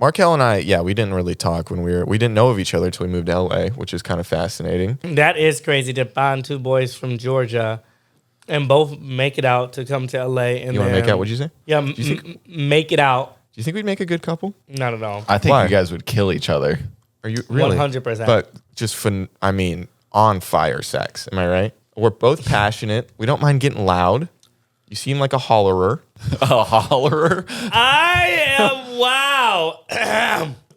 Markell and I, we didn't really talk when we didn't know of each other until we moved to LA, which is kind of fascinating. That is crazy to find two boys from Georgia and both make it out to come to LA. And you want to make out? What'd you say? Yeah, make it out. Do you think we'd make a good couple? Not at all. I think you guys would kill each other. Are you really? 100%. But just on fire sex. Am I right? We're both passionate. We don't mind getting loud. You seem like a hollerer. A hollerer? I am, wow.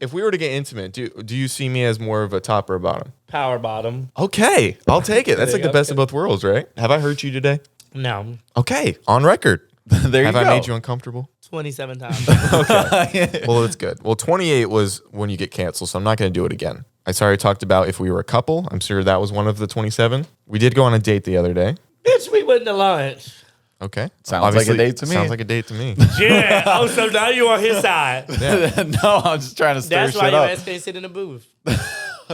If we were to get intimate, do you see me as more of a top or a bottom? Power bottom. Okay, I'll take it. That's like the best of both worlds, right? Have I hurt you today? No. Okay, on record. There you go. Have I made you uncomfortable? 27 times. Okay. Well, that's good. Well, 28 was when you get canceled, so I'm not going to do it again. I already talked about if we were a couple. I'm sure that was one of the 27. We did go on a date the other day. Bitch, we went to lunch. Okay. Sounds like a date to me. Sounds like a date to me. Yeah. Oh, so now you're on his side. Yeah. No, I'm just trying to stir That's why shit your up. ass can't sit in the booth.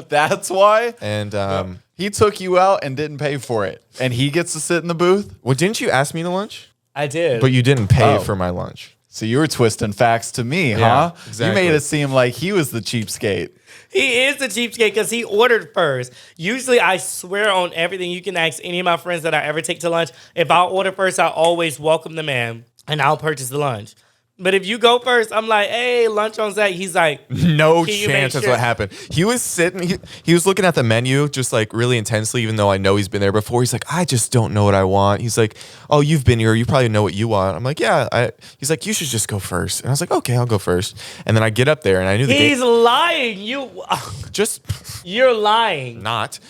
That's why? And He took you out and didn't pay for it. And he gets to sit in the booth? well, didn't you ask me to lunch? I did. But you didn't pay Oh. for my lunch. So you were twisting facts to me, Yeah, huh? exactly. You made it seem like he was the cheapskate. He is the cheapskate because he ordered first. Usually, I swear on everything. You can ask any of my friends that I ever take to lunch. If I order first, I always welcome the man and I'll purchase the lunch. But if you go first, I'm like, hey, lunch on Zach. He's like, No Can you chance make that's sure- what happened. He was sitting, he was looking at the menu just like really intensely, even though I know he's been there before. He's like, I just don't know what I want. He's like, oh, you've been here. You probably know what you want. I'm like, yeah. He's like, you should just go first. And I was like, okay, I'll go first. And then I get up there and I knew the he's game. lying. Just You're lying. not.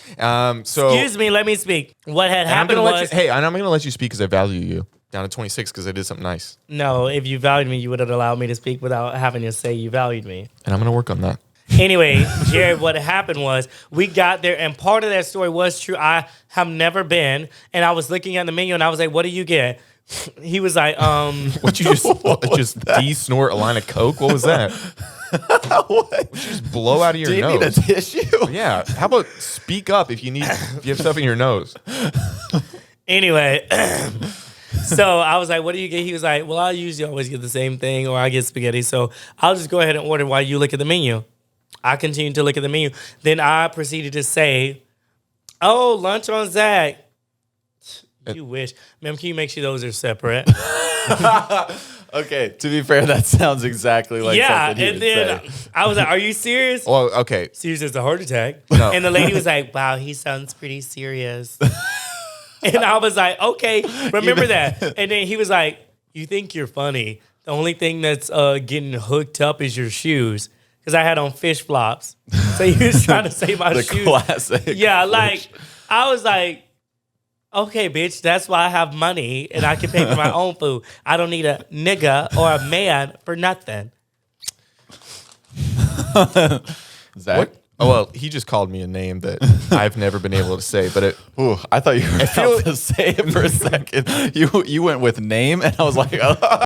So Excuse me. Let me speak. What had and I'm happened gonna was, let you, and I'm going to let you speak because I value you. Down to 26 because I did something nice. no, if you valued me, you would have allowed me to speak without having to say you valued me. And I'm going to work on that. Anyway, Jared, what happened was we got there, and part of that story was true. I have never been, and I was looking at the menu, and I was like, "What do you get?" He was like, What you just de-snort a line of Coke? What was that? What? You just blow out of your Do you nose. need a tissue? Yeah. How about speak up if you have stuff in your nose? Anyway." So I was like, what do you get? He was like, well, I usually always get the same thing, or I get spaghetti. So I'll just go ahead and order while you look at the menu. I continued to look at the menu. Then I proceeded to say, oh, lunch on Zach. You wish. Ma'am, can you make sure those are separate? Okay, to be fair, that sounds exactly like Yeah. something he And would then say. I was like, are you serious? Well, okay. Serious as a heart attack. No. And the lady was like, wow, he sounds pretty serious. And I was like, okay, remember that. And then he was like, you think you're funny. The only thing that's getting hooked up is your shoes. Because I had on fish flops. So he was trying to say my The shoes. classic. Yeah, like, I was like, okay, bitch, that's why I have money and I can pay for my own food. I don't need a nigga or a man for nothing. Zach? What? Oh, well, he just called me a name that I've never been able to say, but Ooh, I thought you were about to say it for a second. You went with name, and I was like, oh.